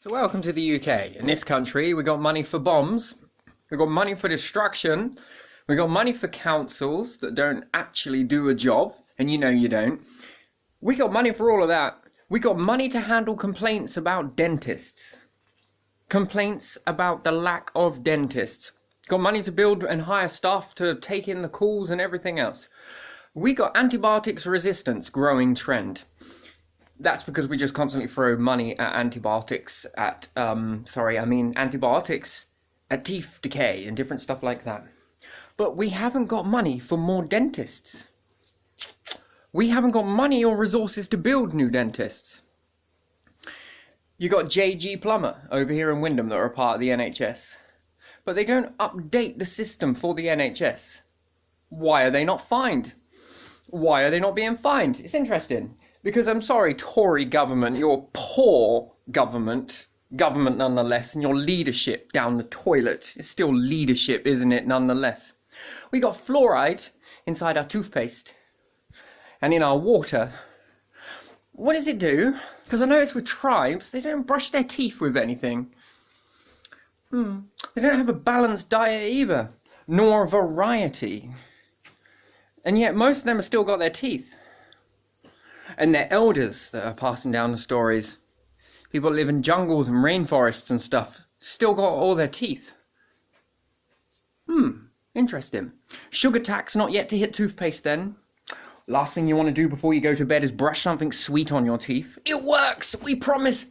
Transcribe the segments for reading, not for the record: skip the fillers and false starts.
So welcome to the UK. In this country, we got money for bombs, we got money for destruction, we got money for councils that don't actually do a job, and you know you don't. We got money for all of that. We got money to handle complaints about dentists. Complaints about the lack of dentists. Got money to build and hire staff to take in the calls and everything else. We got antibiotics resistance, growing trend. That's because we just constantly throw money at antibiotics at, antibiotics at teeth decay and different stuff like that. But we haven't got money for more dentists. We haven't got money or resources to build new dentists. You got JG Plumber over here in Wyndham that are a part of the NHS. But they don't update the system for the NHS. Why are they not fined? Why are they not being fined? It's interesting. Because I'm sorry, Tory government, your poor government nonetheless, and your leadership down the toilet. It's still leadership, isn't it, nonetheless? We got fluoride inside our toothpaste and in our water. What does it do? Because I notice with tribes, they don't brush their teeth with anything. They don't have a balanced diet either, nor variety. And yet most of them have still got their teeth. And their elders that are passing down the stories, people that live in jungles and rainforests and stuff, still got all their teeth. Interesting. Sugar tax not yet to hit toothpaste then. Last thing you want to do before you go to bed is brush something sweet on your teeth. It works! We promise!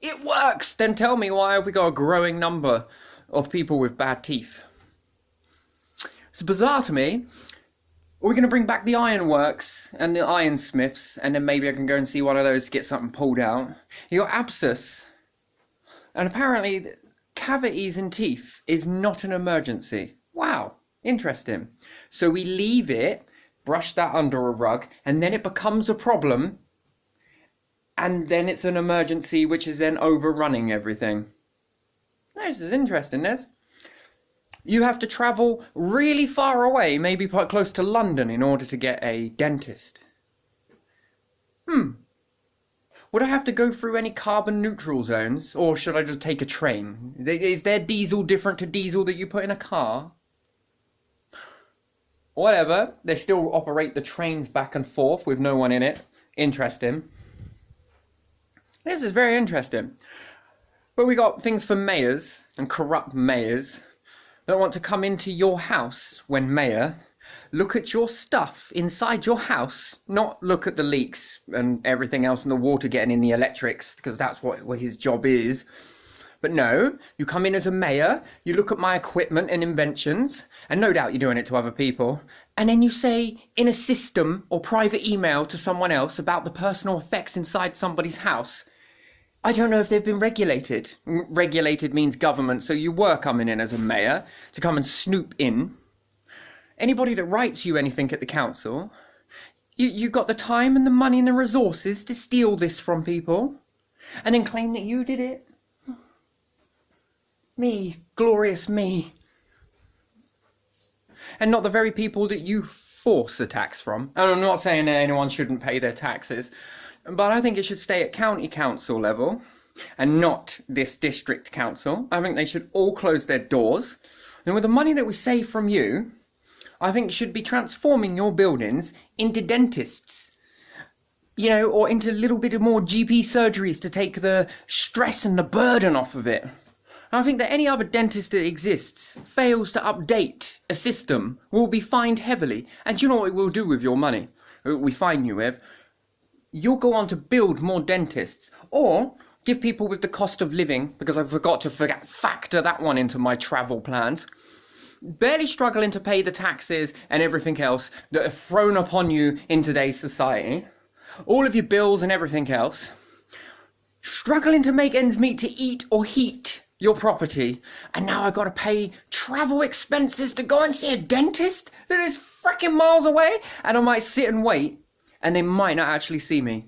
It works! Then tell me why have we got a growing number of people with bad teeth? It's bizarre to me. We're going to bring back the ironworks and the ironsmiths, and then maybe I can go and see one of those to get something pulled out. You got abscess. And apparently cavities in teeth is not an emergency. Wow, interesting. So we leave it, brush that under a rug, and then it becomes a problem, and then it's an emergency which is then overrunning everything. This is interesting, this. You have to travel really far away, maybe quite close to London, in order to get a dentist. Would I have to go through any carbon neutral zones, or should I just take a train? Is their diesel different to diesel that you put in a car? Whatever, they still operate the trains back and forth with no one in it. Interesting. This is very interesting. But we got things for mayors and corrupt mayors that want to come into your house when mayor, look at your stuff inside your house, not look at the leaks and everything else and the water getting in the electrics, because that's what his job is. But no, you come in as a mayor, you look at my equipment and inventions, and no doubt you're doing it to other people, and then you say in a system or private email to someone else about the personal effects inside somebody's house. I don't know if they've been regulated. Regulated means government, so you were coming in as a mayor to come and snoop in. Anybody that writes you anything at the council, you got the time and the money and the resources to steal this from people and then claim that you did it. Me, glorious me. And not the very people that you force a tax from. And I'm not saying that anyone shouldn't pay their taxes, but I think it should stay at county council level and not this district council. I think they should all close their doors. And with the money that we save from you, I think should be transforming your buildings into dentists. You know, or into a little bit of more GP surgeries to take the stress and the burden off of it. I think that any other dentist that exists fails to update a system will be fined heavily. And do you know what it will do with your money? We fine you with. You'll go on to build more dentists, or give people with the cost of living, because I forgot to factor that one into my travel plans, barely struggling to pay the taxes and everything else that are thrown upon you in today's society, all of your bills and everything else, struggling to make ends meet to eat or heat your property, and now I've got to pay travel expenses to go and see a dentist that is freaking miles away, and I might sit and wait, and they might not actually see me.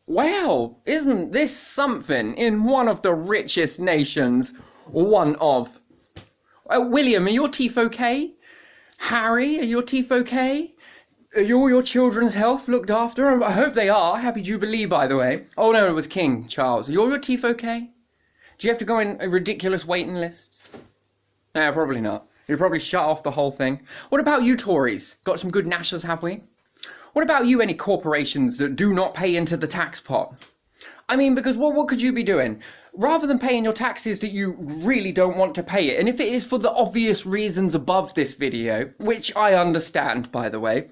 Well, isn't this something in one of the richest nations? William, are your teeth okay? Harry, are your teeth okay? Are all your children's health looked after? I hope they are. Happy Jubilee, by the way. Oh no, it was King Charles. Are all your teeth okay? Do you have to go in ridiculous waiting lists? No, probably not. You probably shut off the whole thing. What about you Tories? Got some good nationals, have we? What about you, any corporations that do not pay into the tax pot? I mean, because what could you be doing? Rather than paying your taxes that you really don't want to pay it, and if it is for the obvious reasons above this video, which I understand, by the way,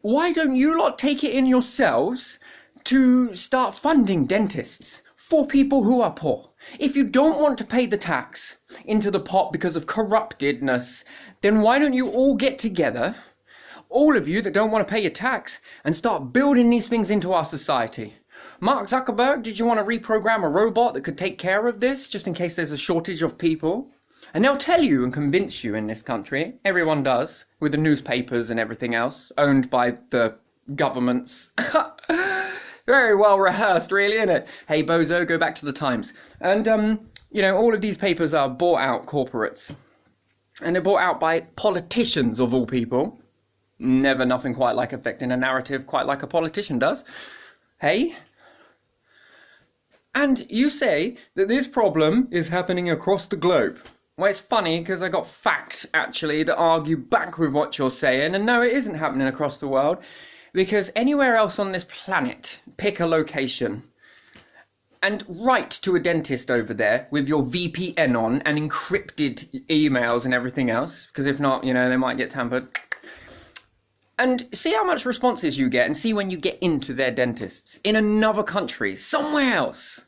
why don't you lot take it in yourselves to start funding dentists for people who are poor? If you don't want to pay the tax into the pot because of corruptedness, then why don't you all get together, all of you that don't want to pay your tax, and start building these things into our society? Mark Zuckerberg, did you want to reprogram a robot that could take care of this, just in case there's a shortage of people? And they'll tell you and convince you in this country, everyone does, with the newspapers and everything else, owned by the governments. Very well rehearsed, really, isn't it? Hey, bozo, go back to the Times. And, you know, all of these papers are bought out corporates. And they're bought out by politicians, of all people. Never nothing quite like affecting a narrative quite like a politician does. Hey? And you say that this problem is happening across the globe. Well, it's funny because I got facts, actually, that argue back with what you're saying. And no, it isn't happening across the world. Because anywhere else on this planet, pick a location and write to a dentist over there with your VPN on and encrypted emails and everything else. Because if not, you know, they might get tampered. And see how much responses you get and see when you get into their dentists in another country, somewhere else.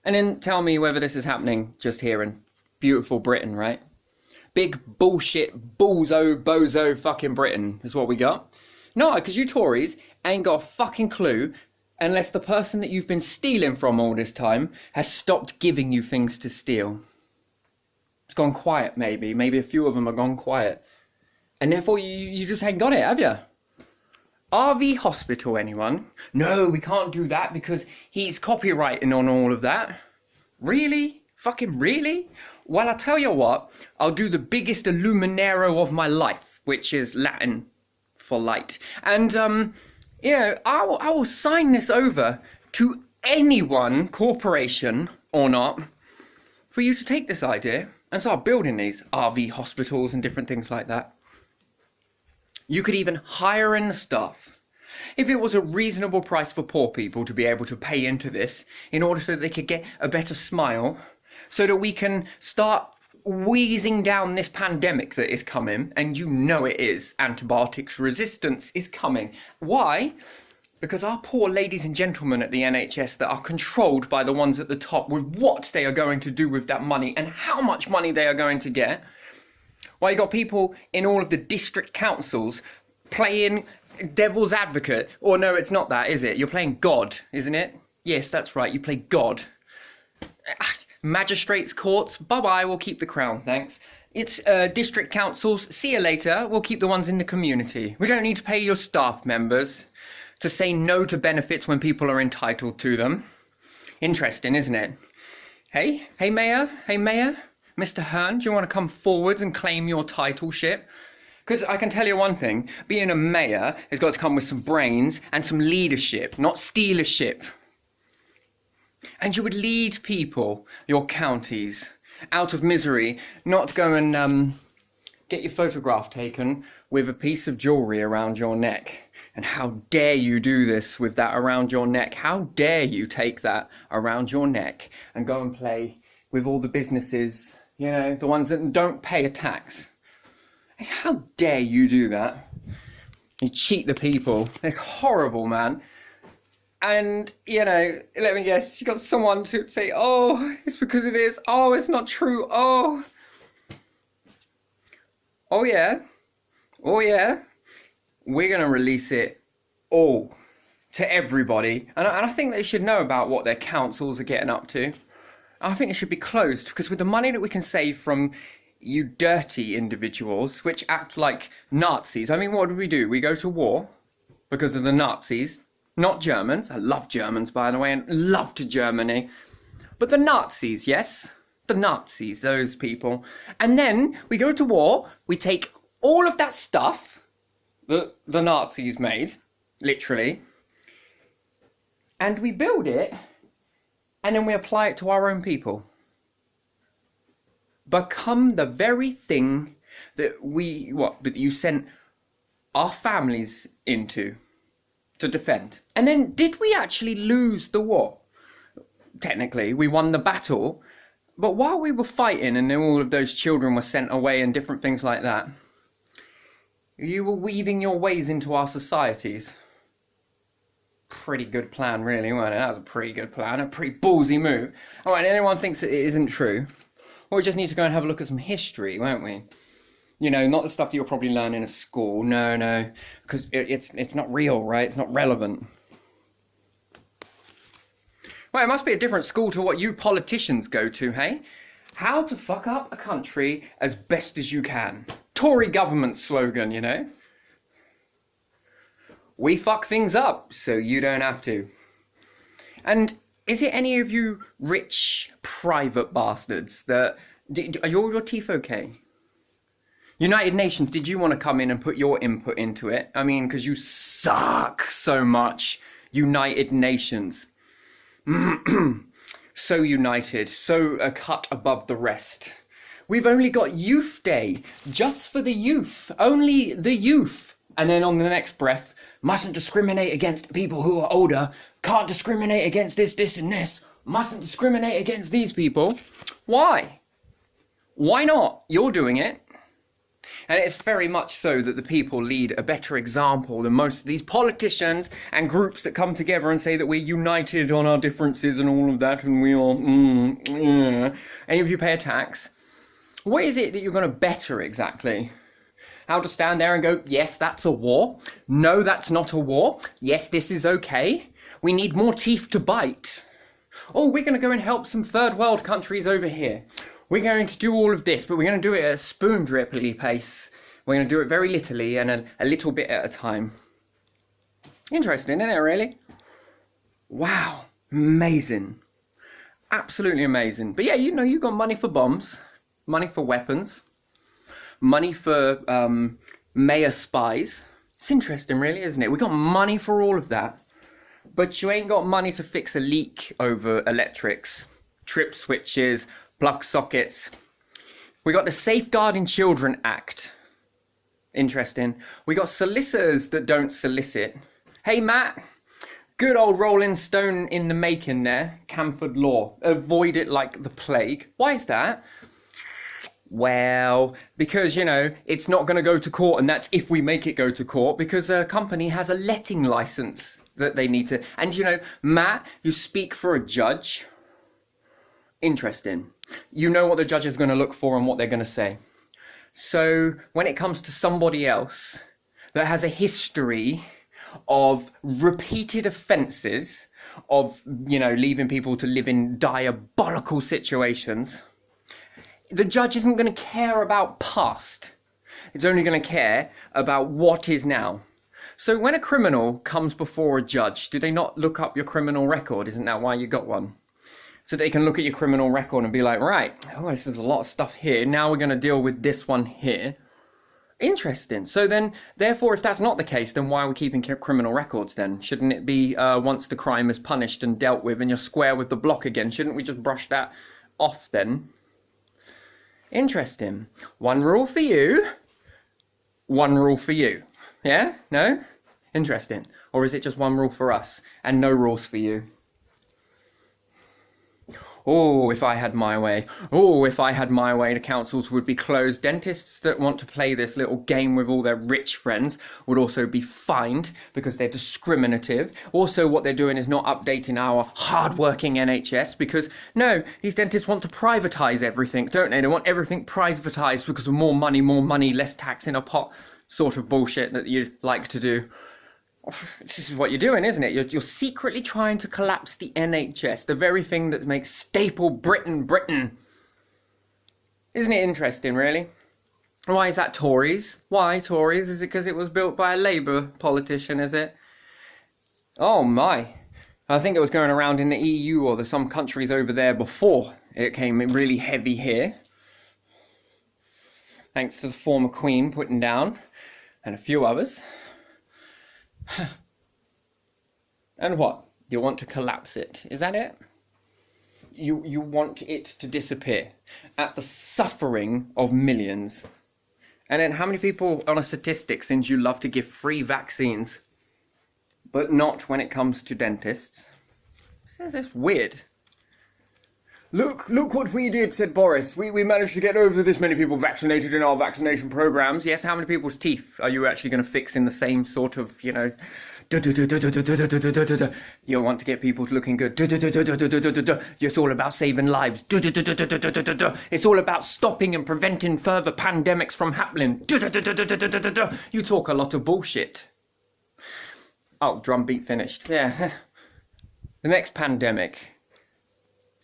And then tell me whether this is happening just here in beautiful Britain, right? Big bullshit, bozo, fucking Britain is what we got. No, because you Tories ain't got a fucking clue unless the person that you've been stealing from all this time has stopped giving you things to steal. It's gone quiet, maybe. Maybe a few of them have gone quiet. And therefore you just ain't got it, have you? RV Hospital, anyone? No, we can't do that because he's copywriting on all of that. Really? Fucking really? Well, I'll tell you what. I'll do the biggest illuminero of my life, which is Latin for light. And, you know, I will sign this over to anyone, corporation or not, for you to take this idea and start building these RV hospitals and different things like that. You could even hire in the staff. If it was a reasonable price for poor people to be able to pay into this in order so that they could get a better smile, so that we can start wheezing down this pandemic that is coming, and you know it is. Antibiotics resistance is coming. Why? Because our poor ladies and gentlemen at the NHS that are controlled by the ones at the top with what they are going to do with that money and how much money they are going to get. Why, you got people in all of the district councils playing devil's advocate. Or no, it's not that, is it? You're playing God, isn't it? Yes, that's right, you play God. Magistrates' courts, bye-bye, we'll keep the crown, thanks. It's district councils, see you later, we'll keep the ones in the community. We don't need to pay your staff members to say no to benefits when people are entitled to them. Interesting, isn't it? Hey Mayor, Mr. Hearn, do you want to come forwards and claim your titleship? Because I can tell you one thing, being a mayor has got to come with some brains and some leadership, not stealership. And you would lead people, your counties, out of misery, not go and get your photograph taken with a piece of jewellery around your neck. And how dare you do this with that around your neck? How dare you take that around your neck and go and play with all the businesses, you know, the ones that don't pay a tax? How dare you do that? You cheat the people. It's horrible, man. And, you know, let me guess, you got someone to say, oh, it's because of this. Oh, it's not true. Oh yeah. We're going to release it all to everybody. And I think they should know about what their councils are getting up to. I think it should be closed, because with the money that we can save from you dirty individuals, which act like Nazis. I mean, what do? We go to war because of the Nazis. Not Germans. I love Germans, by the way, and love to Germany. But the Nazis, yes? The Nazis, those people. And then we go to war, we take all of that stuff, that the Nazis made, literally, and we build it, and then we apply it to our own people. Become the very thing that that you sent our families into to defend. And then did we actually lose the war? Technically, we won the battle, but while we were fighting and then all of those children were sent away and different things like that, you were weaving your ways into our societies. Pretty good plan, really, wasn't it? That was a pretty good plan, a pretty ballsy move. All right, anyone thinks that it isn't true, well, we just need to go and have a look at some history, won't we? You know, not the stuff you'll probably learn in a school. No, because it's not real, right? It's not relevant. Well, it must be a different school to what you politicians go to, hey? How to fuck up a country as best as you can. Tory government slogan, you know? We fuck things up so you don't have to. And is it any of you rich private bastards that... Are your teeth okay? United Nations, did you want to come in and put your input into it? I mean, because you suck so much. United Nations. So united, so a cut above the rest. We've only got Youth Day, just for the youth, only the youth. And then on the next breath, mustn't discriminate against people who are older, can't discriminate against this and this, mustn't discriminate against these people. Why? Why not? You're doing it. And it's very much so that the people lead a better example than most of these politicians and groups that come together and say that we're united on our differences and all of that, and we are, Any of you pay a tax? What is it that you're going to better exactly? How to stand there and go, yes, that's a war. No, that's not a war. Yes, this is okay. We need more teeth to bite. Oh, we're going to go and help some third world countries over here. We're going to do all of this, but we're going to do it at a spoon-dripply pace. We're going to do it very littly and a little bit at a time. Interesting, isn't it, really? Wow. Amazing. Absolutely amazing. But yeah, you know, you got money for bombs, money for weapons, money for mayor spies. It's interesting, really, isn't it? We got money for all of that. But you ain't got money to fix a leak over electrics, trip switches, plug sockets. We got the Safeguarding Children Act. Interesting. We got solicitors that don't solicit. Hey, Matt. Good old Rolling Stone in the making there. Camford Law. Avoid it like the plague. Why is that? Well, because, you know, it's not going to go to court, and that's if we make it go to court, because a company has a letting license that they need to... And, you know, Matt, you speak for a judge. Interesting. You know what the judge is going to look for and what they're going to say. So when it comes to somebody else that has a history of repeated offences, of, you know, leaving people to live in diabolical situations, the judge isn't going to care about past. It's only going to care about what is now. So when a criminal comes before a judge, do they not look up your criminal record? Isn't that why you got one? So they can look at your criminal record and be like, right, oh, this is a lot of stuff here. Now we're going to deal with this one here. Interesting. So then, therefore, if that's not the case, then why are we keeping criminal records then? Shouldn't it be once the crime is punished and dealt with and you're square with the block again? Shouldn't we just brush that off then? Interesting. One rule for you, one rule for you. Yeah? No? Interesting. Or is it just one rule for us and no rules for you? Oh, if I had my way. Oh, if I had my way, the councils would be closed. Dentists that want to play this little game with all their rich friends would also be fined because they're discriminative. Also, what they're doing is not updating our hard-working NHS because, no, these dentists want to privatise everything, don't they? They want everything privatised because of more money, less tax in a pot sort of bullshit that you'd like to do. This is what you're doing, isn't it? You're secretly trying to collapse the NHS, the very thing that makes staple Britain. Isn't it interesting, really? Why is that Tories? Why Tories? Is it because it was built by a Labour politician, is it? Oh my. I think it was going around in the EU or some countries over there before it came really heavy here. Thanks to the former Queen putting down and a few others. And what? You want to collapse it? Is that it? You want it to disappear at the suffering of millions. And then how many people on a statistic since you love to give free vaccines, but not when it comes to dentists? This is weird. Look what we did, said Boris. We managed to get over this many people vaccinated in our vaccination programs. Yes, how many people's teeth are you actually going to fix in the same sort of, you know, you want to get people looking good. It's all about saving lives. It's all about stopping and preventing further pandemics from happening. You talk a lot of bullshit. Oh, drum beat finished. Yeah. The next pandemic.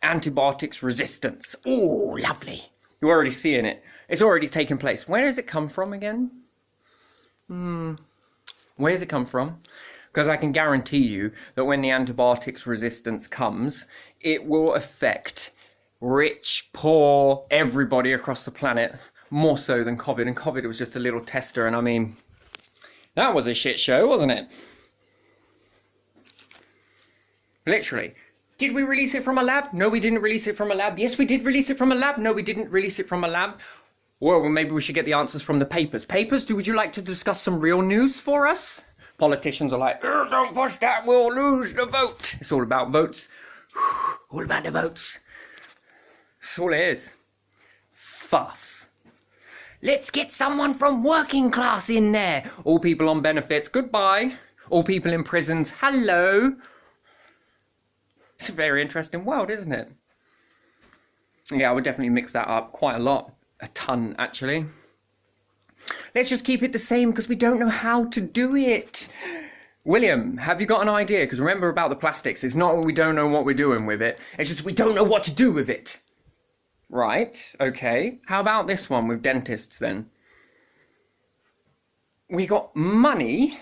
Antibiotics resistance. Oh, lovely. You're already seeing it. It's already taken place. Where does it come from again? Where does it come from? Because I can guarantee you that when the antibiotics resistance comes, it will affect rich, poor, everybody across the planet, more so than COVID. And COVID was just a little tester. And I mean, that was a shit show, wasn't it? Literally. Did we release it from a lab? No, we didn't release it from a lab. Yes, we did release it from a lab. No, we didn't release it from a lab. Well, maybe we should get the answers from the papers. Papers, would you like to discuss some real news for us? Politicians are like, don't push that, we'll lose the vote. It's all about votes. All about the votes. That's all it is. Fuss. Let's get someone from working class in there. All people on benefits, goodbye. All people in prisons, hello. It's a very interesting world, isn't it? Yeah, I would definitely mix that up quite a lot. A ton, actually. Let's just keep it the same because we don't know how to do it. William, have you got an idea? Because remember about the plastics. It's not we don't know what we're doing with it. It's just we don't know what to do with it. Right, okay. How about this one with dentists then? We got money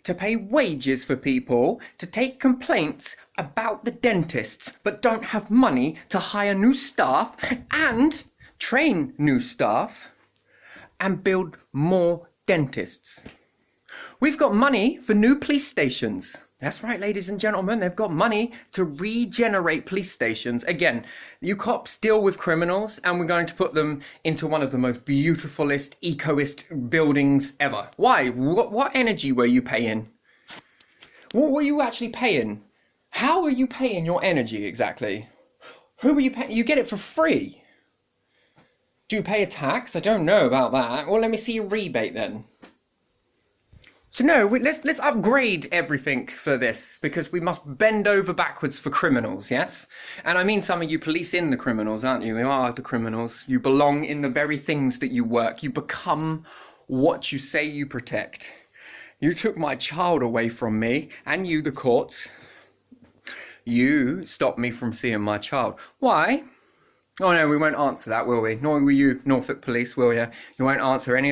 to pay wages for people to take complaints about the dentists, but don't have money to hire new staff and train new staff and build more dentists. We've got money for new police stations. That's right, ladies and gentlemen, they've got money to regenerate police stations. Again, you cops deal with criminals and we're going to put them into one of the most beautifulest, ecoist buildings ever. Why? What energy were you paying? What were you actually paying? How are you paying your energy exactly? Who are you paying? You get it for free. Do you pay a tax? I don't know about that. Well, let me see a rebate then. So no, let's upgrade everything for this because we must bend over backwards for criminals, yes? And I mean some of you police in the criminals, aren't you? You are the criminals. You belong in the very things that you work. You become what you say you protect. You took my child away from me and you, the courts. You stopped me from seeing my child. Why? Oh no, we won't answer that, will we? Nor will you, Norfolk Police, will you? You won't answer any